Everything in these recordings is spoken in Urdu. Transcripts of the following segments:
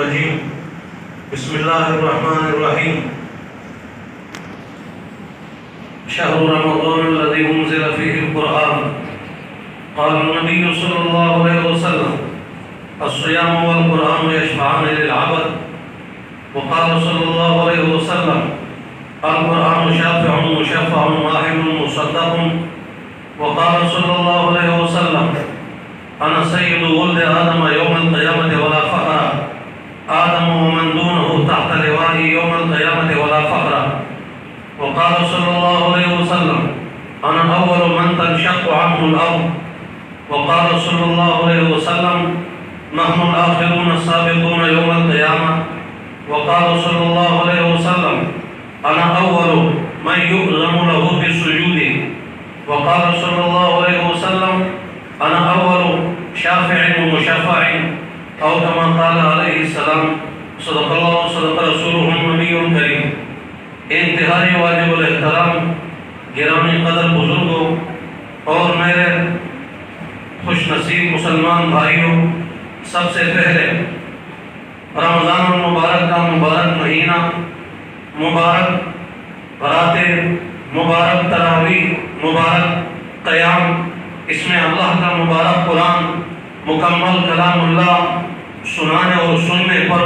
الرجيم بسم الله الرحمن الرحيم شهر رمضان الذي أنزل فيه القرآن قال النبي صلى الله عليه وسلم الصيام والقرآن يشفعان للعبد وقال صلى الله عليه وسلم القرآن شافع مشفع ماهر مصدق وقال صلى الله عليه وسلم أنا سيد ولد آدم يوم القيامة ولا فخر آدم ومن دونه تحت لوائي يوم القيامة ولا فخر وقال صلى الله عليه وسلم أنا أول من تنشق عنه الأرض وقال صلى الله عليه وسلم نحن الآخرون السابقون يوم القيامة وقال صلى الله عليه وسلم أنا أول من يؤذن له بالسجود وقال صلى الله عليه وسلم أنا أول شافع ومشفع أو كما قال عليه السلام صدق الله وصدق رسوله النبي الكريم. انتہائی واجب الاحترام گرامی قدر بزرگوں اور میرے خوش نصیب مسلمان بھائیوں، سب سے پہلے رمضان المبارک کا مبارک مہینہ، مبارک راتیں، مبارک تراویح، مبارک قیام، اس میں اللہ کا مبارک قرآن مکمل کلام اللہ سنانے اور سننے پر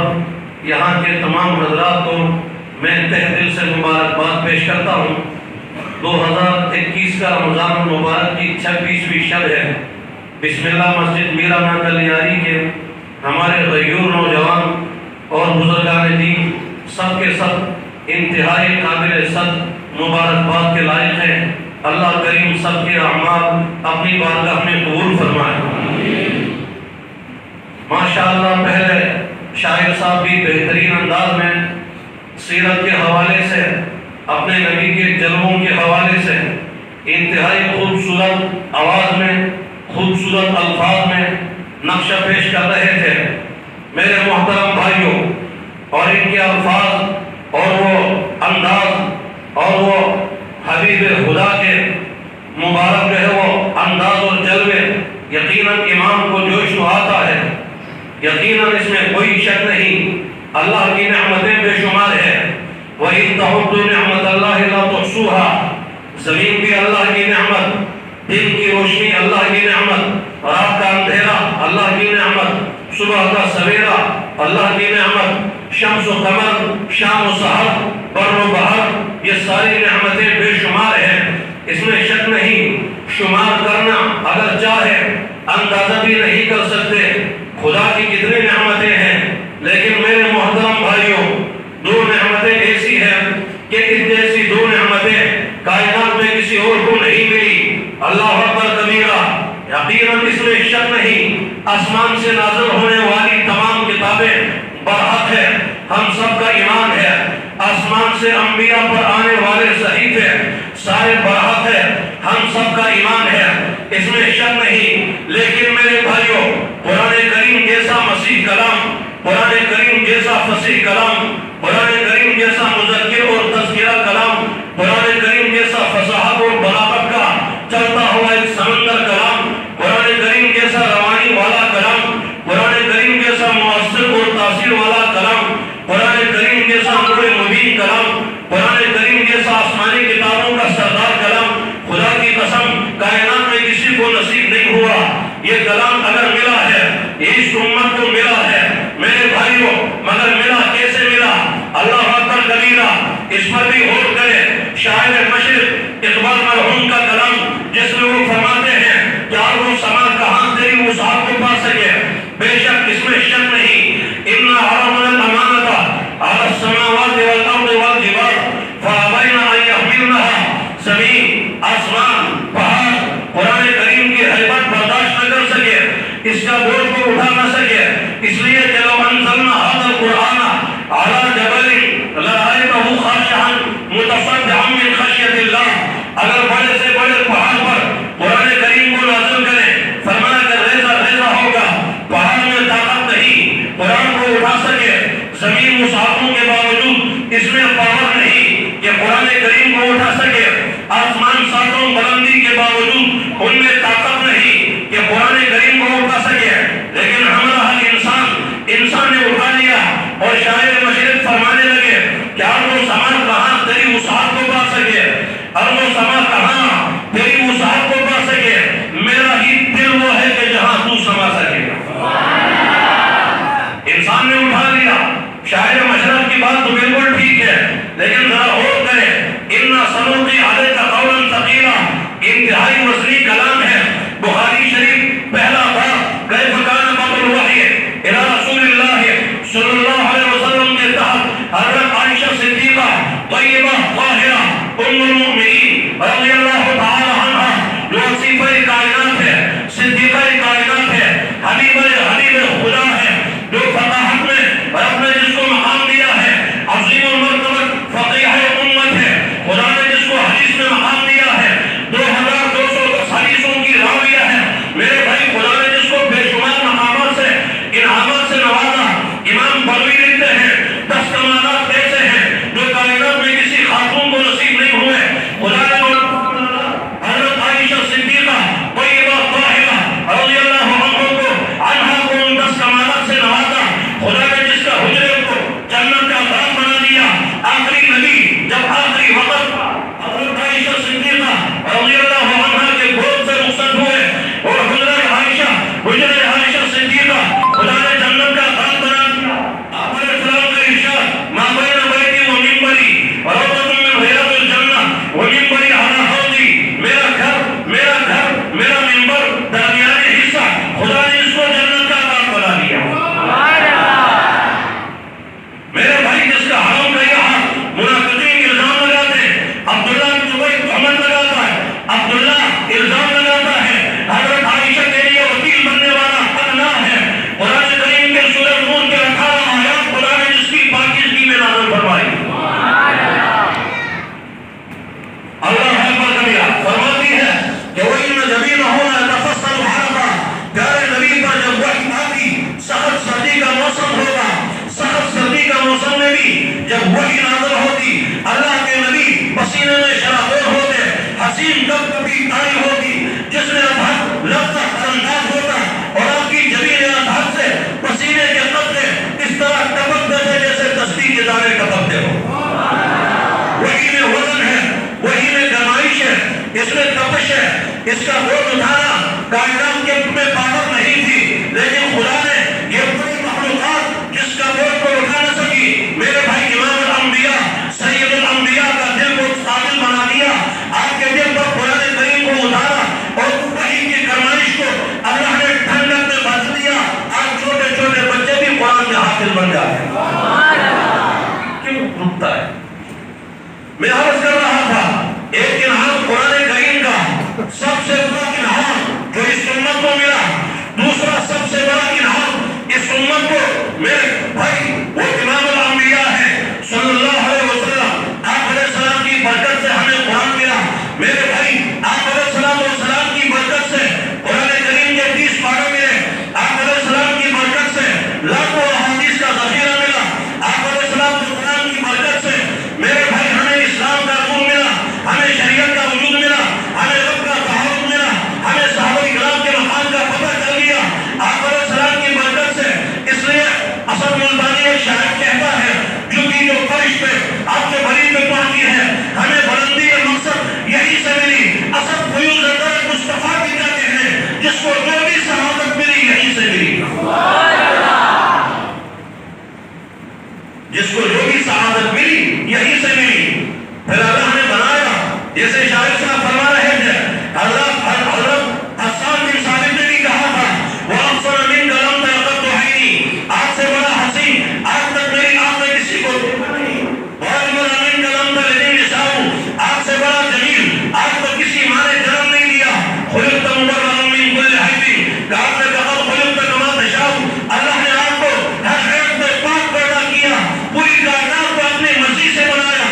یہاں کے تمام حضرات کو میں تہ دل سے مبارکباد پیش کرتا ہوں۔ 2021 کا رمضان المبارک کی 26ویں شب ہے۔ بسم اللہ مسجد میرا نا کلیاری کے ہمارے غیور نوجوان اور بزرگان دین سب کے سب انتہائی قابل صد مبارکباد کے لائق ہیں۔ اللہ کریم سب کے اعمال اپنی بارگاہ میں قبول فرمائے۔ ماشاءاللہ پہلے شاعر صاحب بھی بہترین انداز میں سیرت کے حوالے سے، اپنے نبی کے جلووں کے حوالے سے انتہائی خوبصورت آواز میں، خوبصورت الفاظ میں نقشہ پیش کر رہے تھے۔ میرے محترم بھائیوں، اور ان کے الفاظ اور وہ انداز اور وہ حبیب خدا کے مبارک ہے وہ انداز اور جلوے یقیناً امام کو جوش تو آتا ہے، یقیناً اس میں کوئی شک نہیں۔ اللہ کی نعمتیں بے شمار ہے۔ وَإِن تَعُدُّوا نِعْمَةَ اللَّهِ لَا تُحْصُوهَا، زمین کی اللہ کی نعمت، دن کی روشنی اللہ کی نعمت، رات کا اندھیرا اللہ کی نعمت، صبح کا سویرا اللہ کی نعمت، شمس و قمر، شام و سحر، بر و بحر، یہ ساری نعمتیں بے شمار ہیں، اس میں شک نہیں۔ شمار کرنا اگر چاہے اندازہ بھی نہیں کر سکتے خدا کی کتنی نعمتیں ہیں۔ لیکن میرے محترم بھائیوں، دو نعمتیں ایسی ہیں کہ اس جیسی دو نعمتیں کائنات میں کسی اور کو نہیں ملی۔ اللہ اکبر کبیرہ، یقیناً اس میں شک نہیں۔ آسمان سے نازل ہونے والی تمام کتابیں برحق ہے، ہم سب کا ایمان ہے۔ آسمان سے انبیاء پر آنے والے صحیفے سارے برحق ہے، ہم سب کا ایمان ہے، اس میں شک نہیں۔ لیکن میرے بھائیوں، قرآن کریم جیسا مسیح کلام، قرآن کریم جیسا فصیح کلام، قرآن کریم جیسا مذکر اور تذکرہ کلام، قرآن کریم جیسا فصاحت اور بلاغت کا چلتا ہوا ایک سمندر کلام، قرآن کریم جیسا روانی والا کلام، قرآن کریم جیسا مؤثر اور تاثیر والا کلام، قرآن کریم جیسا نور مبین کلام، قرآن کریم جیسا آسمانی کتابوں کا سردار کلام، خدا کی قسم کائنات میں کسی کو نصیب نہیں ہوا۔ یہ کلام اگر ملا ہے، اس امت کو ملا ہے میرے بھائیوں، مگر ملا کیسے ملا؟ اللہ اکبر کبیرہ، اس پر بھی غور کرے۔ شاعر مشرق اقبال مرحوم کا کلام جس میں وہ فرماتے ہیں کہ وہ سما کہاں تیری وسعت کو پا سکے؟ بے شک اس میں شک نہیں۔ اِنَّا عَرَضْنَا الْأَمَانَةَ عَلَى السَّمَاوَاتِ وَالْأَرْضِ وَالْجِبَالِ فَأَبَيْنَ أَن يَحْمِلْنَهَا، زمین، آسمان، پہاڑ قرآن کریم کی ہیبت برداشت نہ کر سکے، اس کا بوجھ کو اٹھا نہ سکے، اس لیے کہ لو انزلنا هذا القرآن على جبل لرأيته خاشعا متصدعا من خشية الله، اگر بڑے سے بڑے پہاڑ پر قرآن کریم کو نازل کریں، فرمایا کہ ریزہ ریزہ ہوگا، پہاڑ میں طاقت نہیں قرآن کو اٹھا سکے۔ زمین مصحفوں کے باوجود اس میں پاور نہیں کہ قرآن کریم کو اٹھا سکے، آسمان ساتوں بلندی کے باوجود ان میں طاقت نہیں کہ قرآن کریم کو اٹھا سکے، لیکن ہمارا انسان نے اٹھا لیا۔ اور شاعر مشرق فرمانے لگے کہ ارض و سما کہاں تیری وسعت کو پا سکے، ارض و سما کہاں تیری وسعت کو پا سکے، میرا ہی دل وہ ہے کہ جہاں تو سما سکے گا۔ انسان نے اٹھا لیا شاعر مشرق کی بات تو بالکل ٹھیک ہے، لیکن ذرا غور کرے، اِنَّا سَنُلْقِي عَلَيْكَ قَوْلًا ثَقِيلًا، انتہائی وزنی کلام ہے۔ بخاری شریف پہلا باب کیف کان بدء الوحی الی رسول اللہ صلی اللہ علیہ وسلم کے تحت حضرت عائشہ صدیقہ طیبہ طاہرہ ام المؤمنین رضی اللہ تعالی عنہا جو وصیفہ کائنات ہے، صدیقہ کائنات ہے، حبیب خدا ہے، جو فقاہت میں رب نے جس کو مقام دیا ہے، عظیم المرتبہ فقیہ امت ہے، خدا نے جس کو حدیث میں مقام دیا ہے، 2210 حدیثوں کی راویہ ہے، میرے بھائی خدا نے جس کو بے شمار مقامات سے انعامات سے نوازا۔ امام بروی لکھتے ہیں 10 کمالات ایسے ہیں جو کائنات میں کسی خاتون کو نصیب نہیں ہوئے، خدا نے حضرت عائشہ صدیقہ طیبہ طاہرہ رضی اللہ عنہا کو ان 10 کمالات سے نوازا۔ خدا نے جس کا حجرے کو جنت کا باغ بنا دیا، آخری نبی جب آخری وقت حضرت عائشہ صدیقہ رضی اللہ عنہا کے گود سے رخصت ہوئے اور حجرے عائشہ صدیقہ خدا نے جنت کا باغ بنا دیا۔ آپ علیہ السلام کا ارشاد ما بین بیتی و منبری روضۃ من ریاض الجنہ و منبری علی حوضی، میرا منبر درمیانی حصہ خدا نے اس کو جنت کا باغ بنا دیا۔ میرے بھائی جس کا حرم کا یہاں منافقین الزام لگاتے ہیں، عبداللہ بن زبیر تہمت لگاتا ہے، عبداللہ الزام لگاتا ہے حضرت عائشہ کے لیے وکیل بننے والا اللہ ہے۔ قرآن کریم کے سورہ نون کے 18 آیات خدا نے جس کی پاکیزگی میں نازل فرمائی۔ اللہ اکبر کبیرہ فرماتی ہے کہ وَإِنَّ جَبِينَهُ لَيَتَفَصَّلُ حَرَقًا، پیارے نبی پر جب وحی آتی سخت سردی کا موسم ہوگا، سخت سردی کا موسم میں بھی جب وحی نازل ہوتی اللہ کے نبی پسینے میں شرابور ہوتے، حسین کب کبھی تاری ہوتی جس میں ابہت لفظ انداز ہوتا اور آپ کی جبین انداز سے پسینے کے قطرے اس طرح ٹپکتے تھے جیسے تسبیح کے دانے ٹپکتے ہو۔ وحی میں وزن ہے، وحی میں گرمائش ہے، اس میں تپش ہے، اس کا بوجھ اٹھانا کائنات کے میں پاور نہیں تھی، لیکن خدا نے یہ بڑی مخلوقات جس کا بوجھ کو اٹھا نہ سکی، میرے بھائی امام الانبیاء سید الانبیاء کا دل کو قابل بنا دیا۔ آپ کے دل پر قرآن کریم کو اتارا اور وحی کی گرمائش کو اللہ نے ٹھنڈک میں بدل دیا۔ آج چھوٹے چھوٹے بچے بھی قرآن کے حافظ بن جاتے ہیں۔ کیوں رکتا ہے؟ میں عرض کر رہا تھا ایک انعام قرآن کریم کا سب سے بڑا انعام جو اس امت کو ملا، دوسرا سب سے بڑا انعام اس امت کو میرے بھائی وہ امام الانبیاء ہے صلی اللہ علیہ وسلم۔ آپ علیہ السلام کی برکت سے ہمیں قرآن ملا۔ میرے بھائی آپ علیہ السلام کی برکت سے قرآن کریم کے 30 پارے ملے، آپ علیہ السلام کی برکت سے لاکھوں احادیث کا ذخیرہ ملا، آپ علیہ السلام کی برکت سے میرے بھائی ہمیں اسلام کا نور ملا، ہمیں شریعت کا وجود ملا، ہمیں رب کا تعارف ملا، ہمیں صحابہ کرام کے مقام کا پتہ چل گیا آپ علیہ السلام کی برکت سے۔ اس لیے اسد ملتانی ایک شاعر کہتا ہے جھکی جو فرش پہ آپ کے بری پہ پہنچی ہے، ہمیں بلندی مقصد یہی سے ملی۔ اسد فیوز در مصطفیٰ کی جاتے ہیں جس کو جو بھی سعادت ملی یہی سے ملی، جس کو جو بھی سعادت ملی یہی سے ملی۔ پھر اللہ نے بنایا جیسے شاعر صاحب فرما رہے تھے، حضرت حسان بن ثابت نے بھی کہا تھا وَأَحْسَنَ مِنْكَ لَمْ تَرَ قَطُّ عَيْنِي، آپ سے بڑا حسین آج تک میری آنکھ میں کسی کو دیکھا نہیں۔ وَأَجْمَلَ مِنْكَ لَمْ تَلِدِ النِّسَاءُ، آپ سے بڑا جمیل آج تک کسی ماں نے جنم نہیں دیا۔ خُلِقْتَ مُبَرَّأً مِنْ كُلِّ عَیْبٍ، کہ آپ نے کہا خُلِقْتَ کَمَا تَشَاءُ، اللہ نے آپ کو ہر عیب سے پاک پیدا کیا، پوری کائنات کو اپنی مرضی سے بنایا۔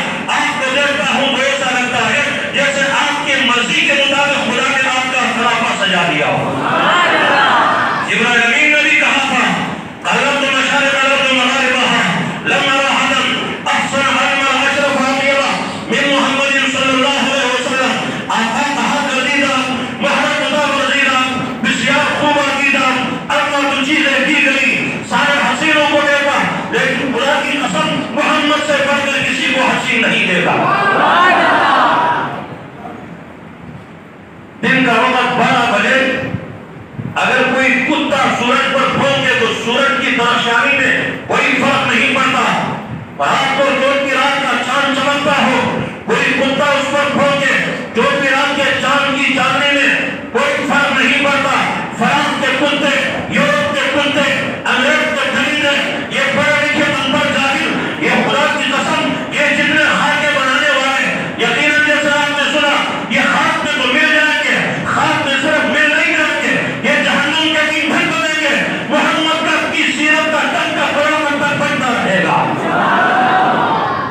رات کو چوٹ کی رات کا چاند چمکتا ہو، کوئی کتا اس پر پھونکے، چوٹ کی رات کے چاند کی چاندنی میں کوئی فرق نہیں پڑتا۔ فرانس کے کتے، یورپ کے کتے، انگریز کے درندے، یہ پڑھے لکھے انپڑھ جاہل، یہ خدا کی قسم، یہ جتنے خاکے بنانے والے، یقیناً جیسے آپ نے سنا، یہ خاک میں تو مل جائیں گے، خاک میں صرف مل نہیں جائیں گے، یہ جہنم کے ایندھن بنیں گے۔ محمد کی سیرت کا ٹنکا قیامت تک بنتا رہے گا۔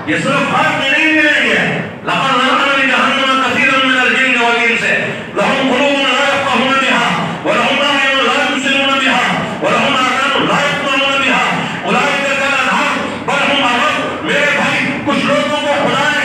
یہ صرف خاک میں نہیں ملیں گے۔ لقد ذرأنا لجہنم کثیرا من الجن والانس لهم قلوب لا يفقهون بها ولهم أعين لا يبصرون بها ولهم آذان لا يسمعون بها أولئك كالأنعام بل هم أضل۔ میرے بھائی، کچھ لوگوں کو خدا نے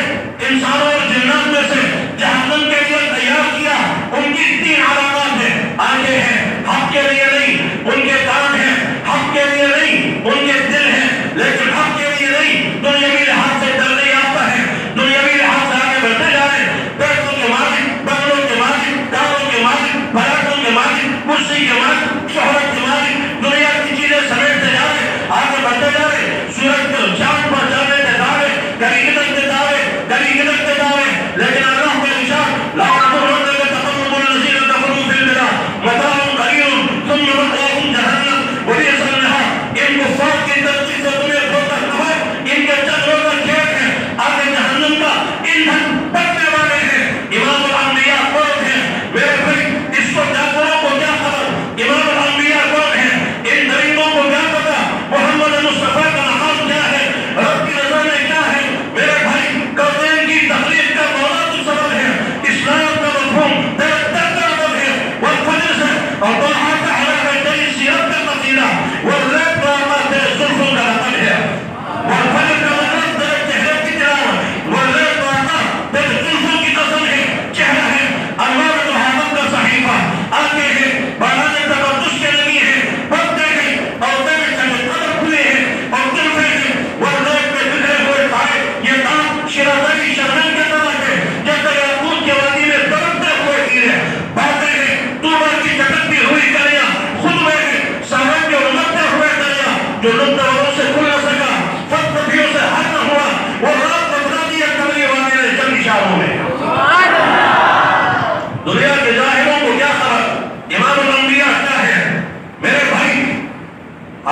انسانوں اور جنات میں سے جہنم کے لیے تیار کیا۔ ان کی 3 علامات ہیں۔ آنکھیں ہیں، حق کے لیے نہیں، ان کے کان ہیں، حق کے لیے نہیں، ان کے دل ہیں، لیکن حق کے لیے نہیں، دنیاوی لحاظ سے ڈرنے یافتہ ہیں، دنیاوی لحاظ سے آگے بڑھتے جا رہے ہیں۔ پیسوں کے مالک، بنگلوں کے مالک، کاروں کے مالک، فلائٹوں کے مالک، کرسی کے مالک، شہرت کے مالک، دنیا کی چیزیں سمیٹتے جا رہے ہیں، آگے بڑھتے جا رہے ہیں۔ سورج کو چاند پر جانے کے دعوے، کبھی ادھر کے دعوے، کبھی ادھر کے دعوے، لیکن اللہ کے ارشاد لا تغرنك تقلب الذين كفروا في البلاد متاع قليل ثم مأواهم جہنم وبئس المہاد۔ ان کفار کی ترقی سے تمہیں دھوکہ نہ ہو، ان کے چندوں کا کھیل ہے، آگے جہنم کا ایندھن بننے والے ہیں۔ امام الانبیاء کون ہیں؟ میرے بھائی، اس کو جانوروں کو کیا خبر؟ امام الانبیاء کون ہیں؟ ان درندوں کو کیا پتا محمد مصطفیٰ کا مقام کیا ہے، رب کی رضا میں کیا ہے؟ میرے بھائی، کونین کی تخلیق کا مولا تو سبب ہے، اسلام کا مفہوم ترقی کا سبب ہے، والفجر سے اور طلحہ کا حلق ہے تیری سیرت کا قصیدہ، واللیل راما تیرے زلفوں کا رقم ہے، والفجر کا مطلب تیرے چہرے کی تلاوت، واللیل راما تیرے زلفوں کی قسم ہے، چہرہ ہے انوار محمد کا صحیفہ، آگے ہے بڑھانے تقدس کے نبی ہے، پردے ہیں اور تیرے چہرے قدر کھلے ہیں اور زلفیں ہیں، واللیل پہ بکھرے ہوئے تارے، یہ نام شیرازی شبنم کے طرح ہے، جیسے یاقوت کے وادی میں تڑپتے ہوئے ہیرے، باتیں ہیں طوبا کی چٹکتی ہوئی کلیاں، خطبے ہیں سامن کے امدتے ہوئے دریا، جو نقطہ والوں سے کھل نہ سکا، فتفتیوں سے حل نہ ہوا، وہ رات بتا دیا کبھی وانے نے چند اشاروں میں۔ دنیا کے جاہلوں کو کیا خبر امام الانبیاء کیا ہے؟ میرے بھائی،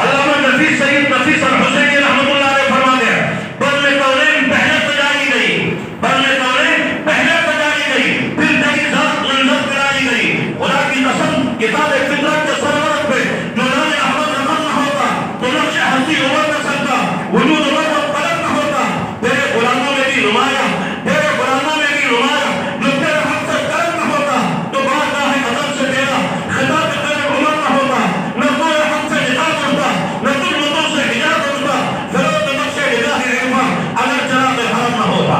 علامہ نفیس سید نفیس الحسینی رحمۃ اللہ علیہ فرماتے ہیں، بزم کونین پہلے سجائی گئی، بزم کونین پہلے سجائی گئی، پھر تیری ذات منظر کرائی گئی۔ خدا کی قسم، کتاب فطرت کے سرورت پہ جو نام احمد رقم نہ ہوتا تو نقش ہستی عمر نہ سکتا، وجود عمر و قلم نہ ہوتا۔ تیرے غلاموں میں بھی نمایاں، تیرے غلاموں میں بھی نمایاں، جو تیرے حق سے قلم نہ ہوتا تو بارگاہ قدم سے تیرا خطاب تیرے عمر نہ ہوتا، نہ کوئی حق سے نکال ہوتا، نہ ظلمتوں سے حجاب ہوتا، فروغ نقش الہ رحمہ اگر چراغ حرم نہ ہوتا،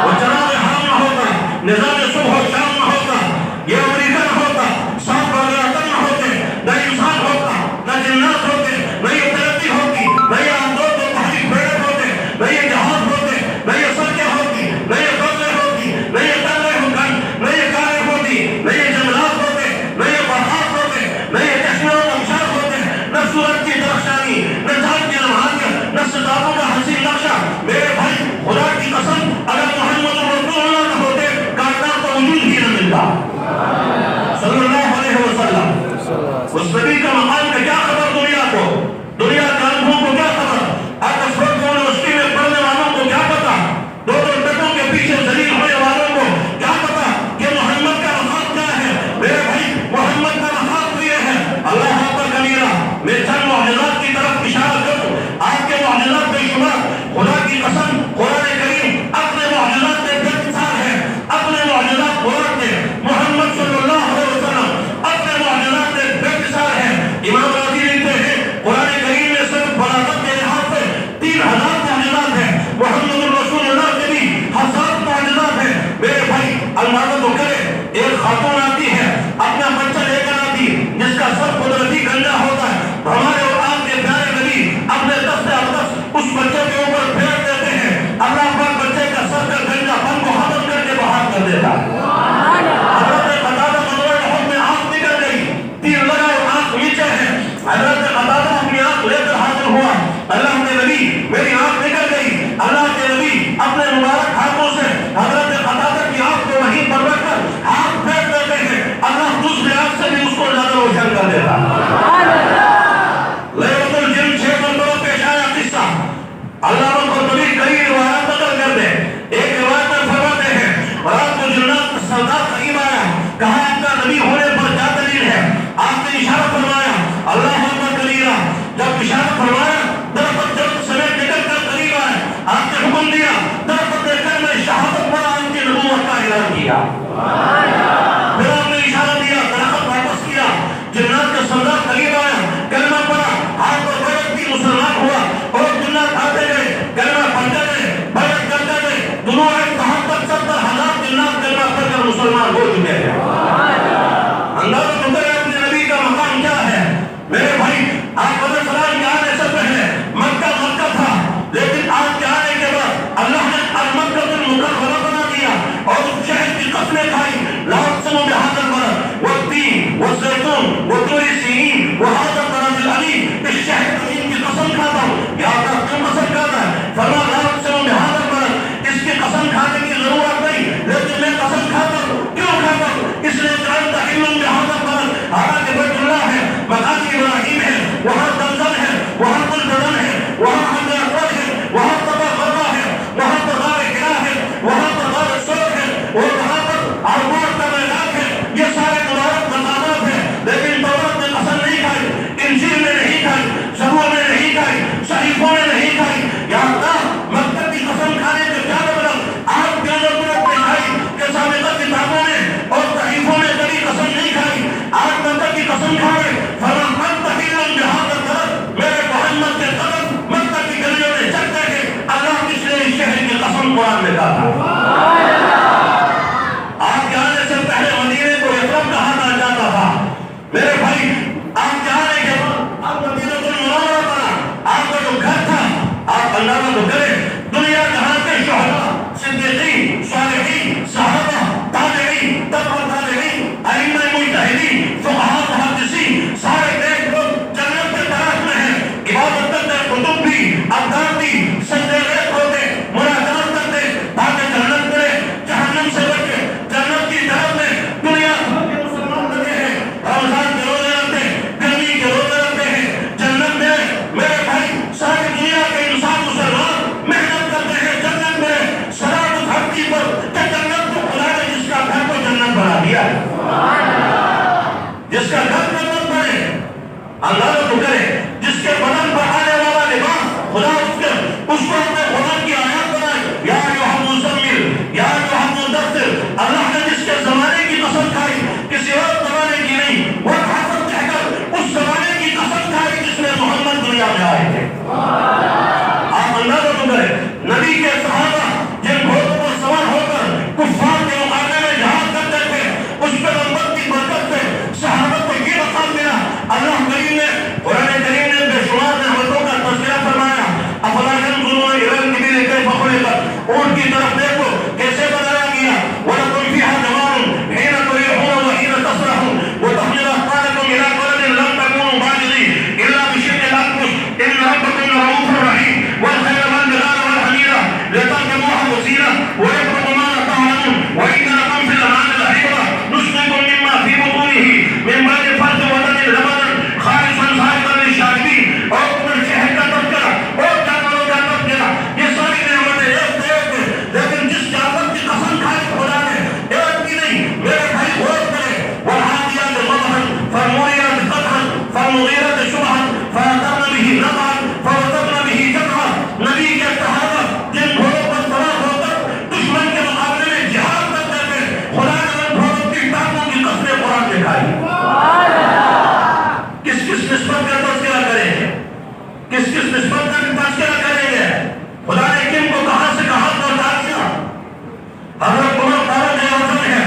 وہ چراغ حرم نہ ہوتا، نظام صبح و شام نہ ہوتا، یہ امریکہ نہ ہوتا، سات باغیاتن نہ ہوتے، نہ انسان ہوتا، نہ جنات ہوتے، نہ یہ ترقی ہوتی، نہ یہ اندوت علامہ قرطبی کئی روایات نقل کرتے ہیں. ایک روایت میں فرماتے ہیں رات کو جنات کا سردار قریب آیا, کہا آپ کا نبی ہونے پر کیا دلیل ہے؟ آپ نے اشارہ فرمایا اللہ اکبر کبیرہ. جب اشارہ فرمایا درخت جب سمیت نکل کر قریب آئے, آپ نے حکم دیا درخت دیکھ کر میں شہادت پڑھا, ان کی نبوت کا اعلان کیا. پھر آپ نے اشارہ دیا, درخت واپس کیا, جنات کا سردار قریب آیا, کلمہ پڑھا, ہاتھ پر بیعت کی, مسلمان ہوا, اور جنات آتے گئے, کلمہ پڑھتے گئے, بیعت کرتے گئے, دنوں ایک کہاں تک 70,000 جنات کلمہ پڑھ کر مسلمان ہو چکے ہیں. اندازہ تو کریں اپنے نبی کا مقام کیا ہے. میرے بھائی آپ بدر سلام کے آنے سے پہلے مکہ تھا, لیکن آپ کے آنے کے بعد اللہ نے مکہ المکرمہ بنا دیا اور اس شہر کی قسمیں کھائی. لا اقسم بهذا البلد والتين والزيتون وطور سينين وهذا البلد الامين. اس شہر امین کی قسم کھاتا ہوں. یا اللہ کیوں قسم کھاتا ہے؟ فرما لا اقسم بهذا البلد, اس کی قسم کھانے کی ضرورت نہیں, لیکن میں قسم کھاتا ہوں. کیوں کھاتا ہوں؟ اس لیے جان تحلم بهذا البلد, حالانکہ بیت اللہ ہے, مقام ابراہیم ہے, وہاں زمزم ہے, وہاں قلزم ہے, وہاں حجر اسود ہے, وہاں صفا مروا ہے, وہاں پر غار حرا ہے, وہاں پر غار ثور ہے, اور وہاں پر ارواح کا میدان ہے. یہ سارے مبارک مقامات ہیں, لیکن تورات نے قسم نہیں کھائی, انجیل میں نہیں کھائی, زبور میں نہیں کھائی, صحیفوں میں نہیں کھائی. یا اللہ مکہ کی قسم کھانے کے کیا مطلب؟ آپ کے ضرورت میں کھائی کہ سابقہ کتابوں میں اور صحیفوں میں کبھی قسم نہیں کھائی. آج مکہ کی قسم کھائے, فرمان من تحلم بهذا البلد, میرے محمد کے قدم مکہ کی گلیوں میں چلتے ہیں. اللہ کس نے اس شہر کی قسم قرآن میں کہا تھا. آپ کے آنے سے پہلے مدینے کو یثرب کہا جاتا تھا. میرے بھائی آپ کے آنے کے بعد اب مدینہ المنورہ بنا. آپ کا جو گھر تھا, آپ اندازہ تو کریں دنیا جہاں کے شہداء, صدیقین, صالحین, صحابہ, تابعین, تبع تابعین, ائمہ مجتہدین, فقہاء, محدثین, سارے ایک لوگ جنت کے تلاش میں ہیں. عبادت کرتے, کتب بھی, اذکار بھی, سجدے ریت ہوتے, مناجات کرتے تاکہ جنت ملے, جہنم سے بچے. جنت کی طرف میں دنیا بھر کے مسلمان لگے ہیں, رمضان کے روزے رکھتے ہیں, گرمی کے روزے رکھتے ہیں, جنت میں میرے بھائی ساری دنیا کے انسان مسلمان محنت کرتے ہیں جنت میں. صراط دھرتی پر کہ جنت کو خدا نے جس کا گھر کو جنت بنا دیا ہے, جس کا گھر جنت بنے. اللہ تو کرے جس کے بدن پر آنے والا لباس خدا اس کو اپنے خدا کی آیات بنائے. یا ایھا المزمل, یا ایھا المدثر. اللہ نے جس کے زمانے کی قسم کھائی, کسی اور زمانے کی نہیں, وہ حسن کہہ کر اس زمانے کی قسم کھائی جس میں محمد دنیا میں آئے تھے. آپ اندازہ تو کریں نبی کے صحابہ جن گھوڑوں پر سوار ہو کر کفار کے مقابلے میں جہاد کرتے تھے, اس پیغمبر کی برکت سے صحابہ کو یہ مقام ملا. اللہ کریم نے قرآن کریم نے بے شمار نعمتوں کا تذکرہ فرمایا. افلا ينظرون الى الابل كيف خلقت, اونٹ کی طرف دیکھو کیسے بنایا گیا. ولكم فيها جمال حين تريحون وحين تسرحون وتحمل اثقالكم الى بلد لم تكونوا بالغيه الا بشق الانفس ان ربكم لرؤوف رحيم. والخيل والبغال والحمير لتركبوها وزينة ويخلق ما لا تعلمون وإن لكم في الأنعام لعبرة نسقيكم مما في بطونه من بين فرث ودم لبنا خالصا سائغا للشاربين. اور تمہیں شہد کا تذکرہ اور جانوروں کا تذکرہ, یہ ساری نعمتیں ایک سے ایک ہیں, لیکن جس جانور کی قسم کھائی خدا نے ایک بھی نہیں. میرے بھائی غور کریں, والعادیات ضبحا فالموريات قدحا فالمغيرات شبحا فأثرن به نقعا فوسطن به جمعا. نبی کے صحابہ جن گھوڑوں پر سوار ہو کر دشمن کے مقابلے میں جہاد کرتے تھے, خدا نے ان گھوڑوں کی ٹانگوں کی قسمیں قرآن میں کھائی. کس کس نسبت کا تذکرہ کریں گے, کس کس نسبت کا تذکرہ کریں گے. خدا نے کن کو کہاں سے کہاں پہنچا دیا. حضرت عمر فاروق اعظم ہے,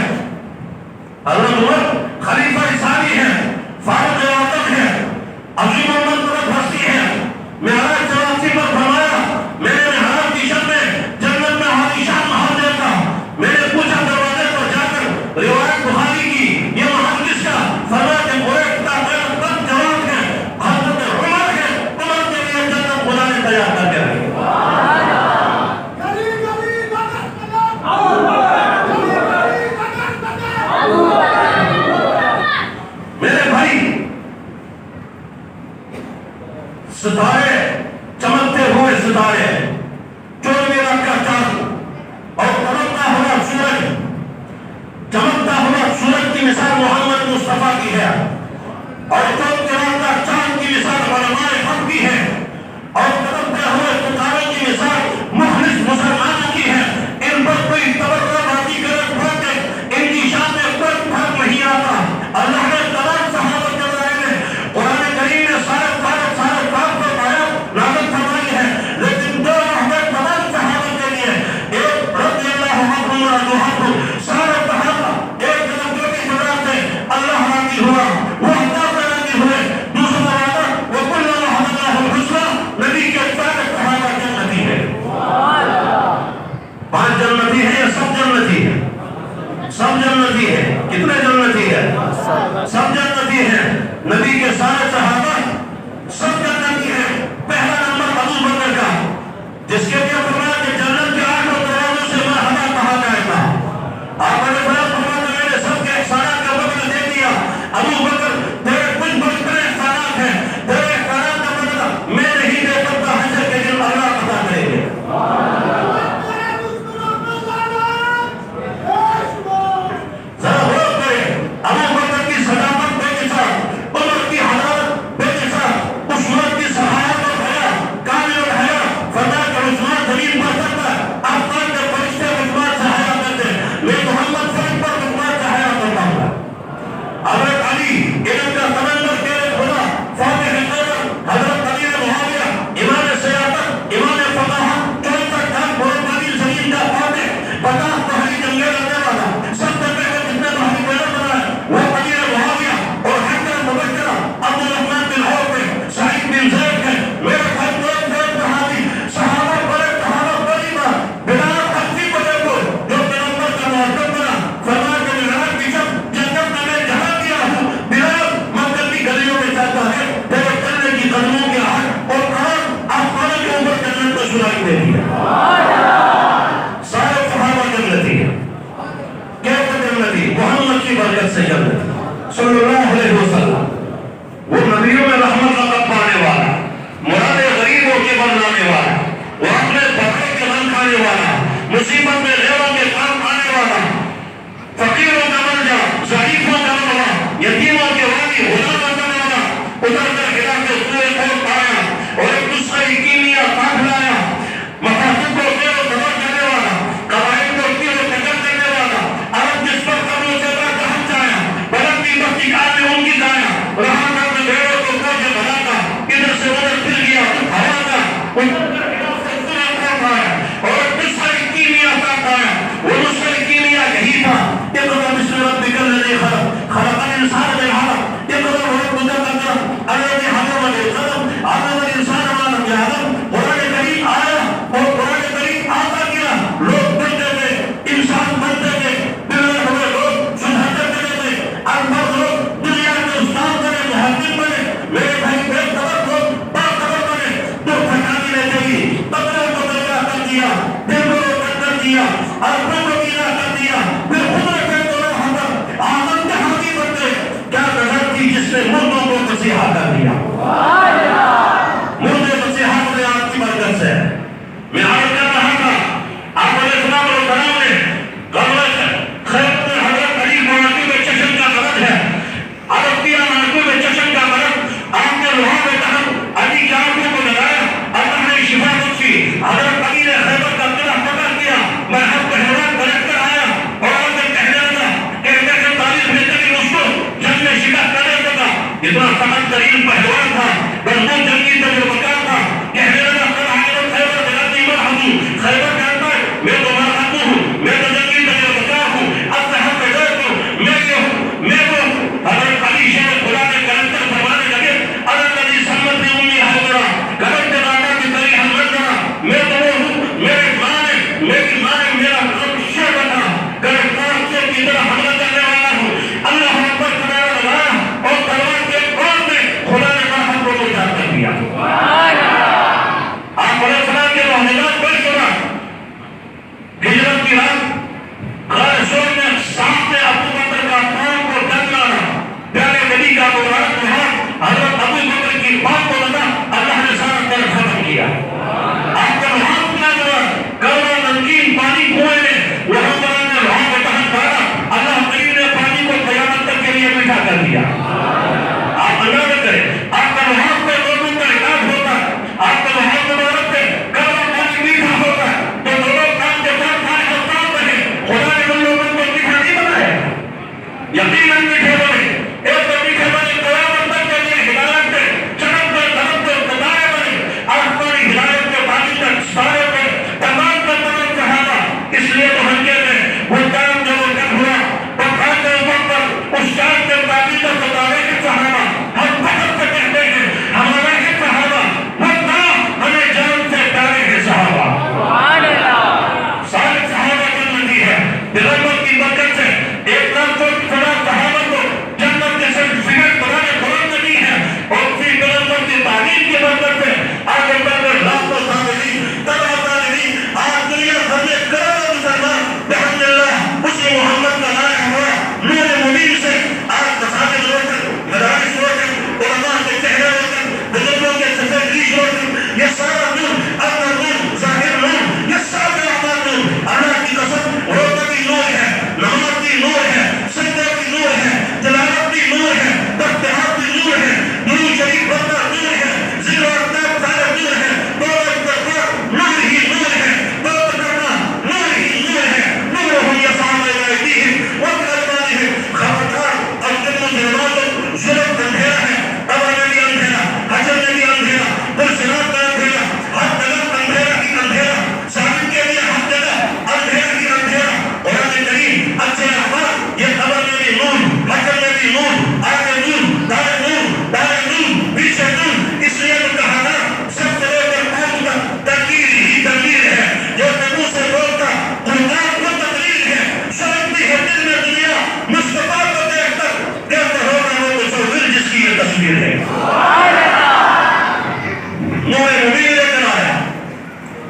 حضرت عمر خلیفہ ثانی ہے, فاروق اعظم ہے, عظیم المنصب ہستی ہے. معراج 84 پر فرمایا میں نے معراج کی شب میں جنت میں عالیشان محل دیکھا. میں نے پوچھا دروازے پر جا کر روایت بخاری کی یہ محل کس کا؟ فرمایا کہ قریش کا قیامت جواب ہے حضرت عمر ہے. عمر کے لیے جنت خدا نے تیار کر کے رکھی. میرے بھائی ستارے چمکتے ہوئے ہوئے ستارے، 14 رات کا چاند اور چمکتا ہوا سورج، چمکتا ہوا سورج کی مثال محمد مصطفیٰ کی ہے، اور 14 رات کا چاند کی مثال علماء حق کی ہے، اور چمکتے ہوئے ستاروں کی مثال مخلص مسلمانوں کی ہے۔ ان پر کوئی توجہ بازی کرے پھوٹے، ان کی شان میں کوئی فرق نہیں آتا۔ اللہ نے تمام صحابہ کے بارے میں قرآن کریم میں سارے آیات نازل فرمائی ہے، لیکن دو رحمت تمام صحابہ کے لیے، ایک رضی اللہ عنہم ورضوا، سارے صحابہ ایک دوسرے کی وجہ سے اللہ راضی ہوا، وہ اللہ سے راضی ہوئے۔ دوسرا آیت وَكُلًّا وَعَدَ اللَّهُ الْحُسْنَىٰ، نبی کے سارے صحابہ جنتی ہے۔ 5 جنتی ہے یا سب جنتی ہے؟ سب جنتی ہے۔ کتنے جنتی ہے؟ سب جنتی ہے۔ نبی کے سارے صحابہ سب جنتی ہے۔ پہلا نمبر ابو بکر کا، جس کے لیے فرمایا کہ جنت کے 8 دروازوں سے مرحبا کہا جائے گا۔ آپ نے فرمایا کہ میں نے سب کے احسانات کا بدلہ دے دیا۔ ابو بکر تیرے کچھ بڑے احسانات ہیں، تیرے احسانات کا بدلہ میں نہیں دے سکتا، حشر کے دن اللہ عطا کریں گے۔ ذرا غور کریں، ابو بکر کی صداقت بے مثال، عمر کی حلاوت بے مثال، عثمان کی صحابت اور حیا، کامل الحیا، فرمایا کہ عثمان زمین پر چلتا ہے، آسمان کے فرشتے عثمان سے حیا کرتے ہیں، میں محمد فرق پر عثمان سے حیا کرتا ہوں۔ حضرت علی علم کا سمندر تیرے خدا، فاتح قدر، حضرت امیر معاویہ، امام سیاست، امام فقاہت، 64 ڈھال بہت بڑی زمین کا فاتح، 50 بحری جنگیں لڑنے والا، سب سے پہلے جتنے بحری پیدا بنا ہے وہ امیر معاویہ اور حضرت مبشرہ عبد الرحمن بن عوف ہے، سعید بن زید ہے، میرے بھائی صحابی، صحابہ بڑے، صحابہ بڑی بات، بلال حبشی بڑے کو جو پیغمبر کا معصوم بنا، فرمایا کہ بلال کی جب جنت میں میں جہاں گیا ہوں، بلال مکہ کی گلیوں میں چلتا ہے، تیرے چلنے کی قدموں کی آہٹ اور آواز آسمانوں کے اوپر جنت کو سنائی دیتی ہے۔ سارے صحابہ جنتی ہیں۔ کیسے جنتی؟ محمد کی برکت سے جنتی صلی اللہ علیہ وسلم، وہ نبیوں میں رحمت لقب پانے والا، مراد غریبوں کے بنانے والا، وہ اپنے بڑے کے غم کھانے والا، مصیبت میں غیروں کے کام آنے والا، فقیروں کا ملجا، ضعیفوں کا ملجا، یتیموں کے والی، غلاموں کا مولا، ادھر سے ہرا کے سورے خود آیا اور ایک نسخہ کیمیا ساتھ لایا، مقاصد کو غیر و دبا کرنے والا، قواعد کو تیر و ٹکر کرنے والا، عرب جس پر قبروں سے بڑھ کہاں جایا، بلندی بختی کار میں ان کی جایا، رہا کرنے بھیڑوں کو کوچے بنا کا، ادھر سے ادھر پھر گیا ہوا کا، ادھر سے ہرا سے سورے خود آیا اور ایک نسخہ کیمیا ساتھ آیا، وہ نسخہ کیمیا یہی تھا، اقرأ باسم ربک الذی خلق، خلق الانسان من علق، اقرأ وربک الاکرم الذی علم بالقلم، علم الانسان ما لم یعلم۔ قرآن کریم آیا اور قرآن کریم آتا گیا، لوگ بنتے تھے، انسان بنتے تھے، بگڑے ہوئے لوگ سدھرتے چلے تھے، انپڑھ لوگ دنیا کے استاد بنے، محقق بنے، میرے بھائی بے خبر لوگ باخبر بنے، تو پھٹانی نے چاہیے، قطروں کو درجہ کر دیا، دلوں کو کر دیا، اربوں کو گیلا کر دیا، پھر خدا کے دونوں حضر آدم کے حامی بنتے، کیا نظر کی جس نے مردوں کو مسیحا کر دیا۔ مردے مسیحا نے آپ کی برکت سے میں عرض کر رہا تھا، آپ علیہ السلام اور سلام نے غلط خیبر میں حضرت علی مانکو میں چشم کا مرض ہے، عرب کیا مانکو میں چشم کا مرض، آپ نے لوہا میں تحت علی کی آنکھوں کو لگایا، اللہ نے شفا بخشی، حضرت علی نے خیبر کا قلعہ فتح کیا، میں حق پہلوان بلٹ کر آیا اور آپ نے کہنے لگا کہتے کہ تاریخ میں کبھی اس کو جنگ میں شکست کرنے لگا، اتنا سخت ترین پہلوان تھا،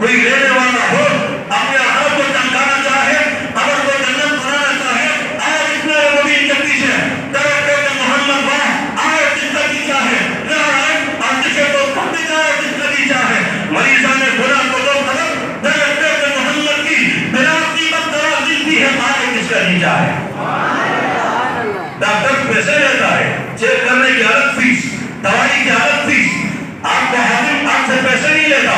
کوئی لینے والا ہو اپنے ہاتھ کو چمکانا چاہے قبر کو جنت بنانا چاہے آئے اتنے مبین کے پیچھے ڈرتے کہ محمد واہ آئے زندگی چاہے لڑائے آتشے کو پھٹی جائے زندگی چاہے مریضان گناہ کو دو قدم ڈرتے کہ محمد کی بلا قیمت درا زندگی ہے آئے کس کرنی چاہے ڈاکٹر پیسے لیتا ہے چیک کرنے کی الگ فیس دوائی کی الگ فیس آپ کو حاکم آپ سے پیسے نہیں لیتا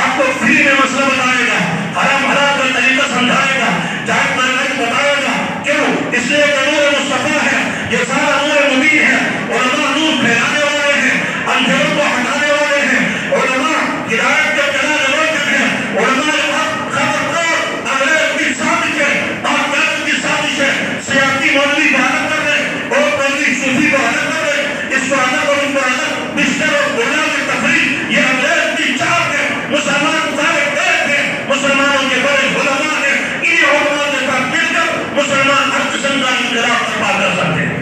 آپ کو فری میں مسئلہ بتائے گا حرام حلال کا طریقہ سمجھائے گا جائز ناجائز بتائے گا کیوں اس لیے کہ نور مصطفیٰ ہے یہ سارا نور مبین ہے علماء نور پھیلانے والے ہیں اندھیروں کو ہٹانے والے ہیں علماء ہدایت کے چلانے والے ہیں علماء خبردار انگریز کی سازش ہے باغیات کی سازش ہے سیاسی مولوی کو الگ کر دے اور مولوی صوفی کو الگ کر دے اس کو الگ اور ان کو الگ بستر اور گولا کی تفریح یہ انگریز کی چاپ ہے مسلمان سارے ایک ہیں مسلمانوں کے بڑے علماء ہیں انہیں علماء کے ساتھ مل کر مسلمان ہر قسم کا انقلاب برپا کر سکتے ہیں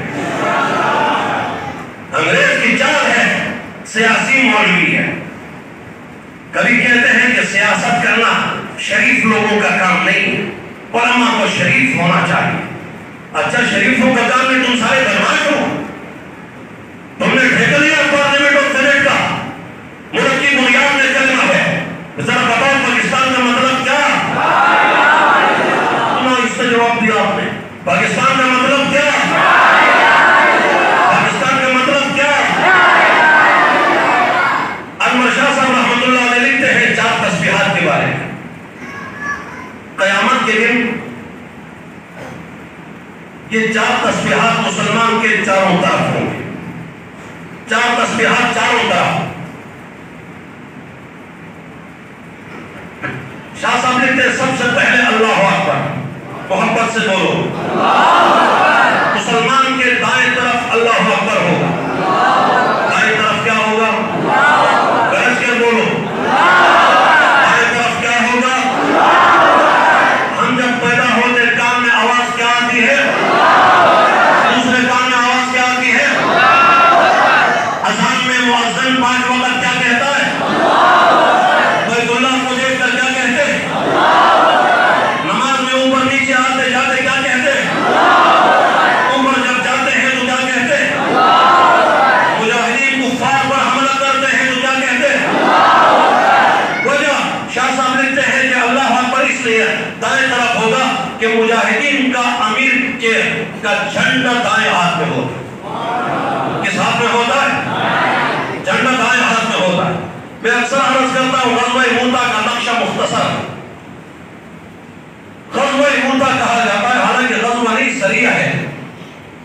انگریز کی چال ہے سیاسی مولوی ہے کبھی کہتے ہیں کہ سیاست کرنا شریف لوگوں کا کام نہیں ہے علماء کو شریف ہونا چاہیے اچھا شریفوں کا کام ہے تم سارے بدماش ہو تم نے ٹھیکہ لیا پارلیمنٹ اور سینیٹ کا ملک کی بنیاد میں کلمہ ہے ذرا بتاؤ پاکستان کا مطلب کیا اس سے جواب دیا آپ نے پاکستان کا مطلب کیا پاکستان کا مطلب کیا انور شاہ صاحب رحمۃ اللہ علیہ لکھتے ہیں 4 تسبیحات کے بارے میں قیامت کے دن یہ 4 تسبیحات مسلمان کے چاروں طرف ہوں گے 4 تسبیحات چاروں طرف شاہ صاحب لکھتے ہیں سب سے پہلے اللہ اکبر محبت سے بولو مسلمان کے دائیں طرف اللہ اکبر ہوگا دائیں طرف کیا ہوگا گرج کے بولو دائیں طرف کیا ہوگا ہم جب پیدا ہوتے کان میں آواز کیا آتی ہے دوسرے کان میں آواز کیا آتی ہے اذان میں مؤذن 5 وقت کیا کہتا ہے بیت اللہ کو دیکھ کر کیا کہتے ہیں نماز میں اوپر نیچے آتے جاتے کیا کہتے ہیں اوپر جب جاتے ہیں تو کیا کہتے ہیں مجاہدین کفار پر حملہ کرتے ہیں تو کیا کہتے ہیں وجہ شاہ صاحب لکھتے ہیں کہ اللہ اکبر اس لیے دائیں طرف ہوگا کہ مجاہدین کا امیر کا جھنڈا دائیں ہاتھ میں ہوتا کس ہاتھ میں ہوتا ہے جھنڈا دائیں ہاتھ میں ہوتا ہے میں اکثر عرض کرتا ہوں غزوہ موتا کا نقشہ مختصر غزوہ موتا کہا جاتا ہے حالانکہ غزوہ نہیں سریہ ہے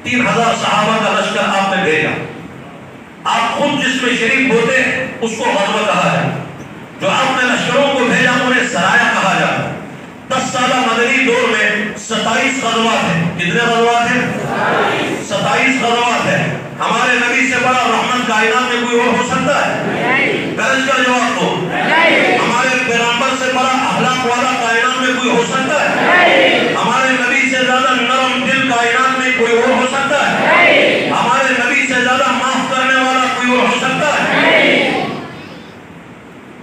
3000 صحابہ کا لشکر آپ نے بھیجا آپ خود جس میں شریک ہوتے اس کو غزوہ کہا جاتا جو آپ نے لشکروں کو بھیجا انہیں سرایہ کہا جاتا 10 سالہ مدنی دور میں 27 غزوات ہیں کتنے غزوات ہیں 27 غزوات ہیں ہمارے نبی سے بڑا رحمت کائنات میں کوئی اور ہو سکتا ہے گرج کا جواب دو ہمارے پیغمبر سے بڑا اخلاق والا کائنات میں کوئی ہو سکتا ہے ہمارے نبی سے زیادہ نرم دل کائنات میں کوئی اور ہو سکتا ہے ہمارے نبی سے زیادہ معاف کرنے والا کوئی اور ہو سکتا ہے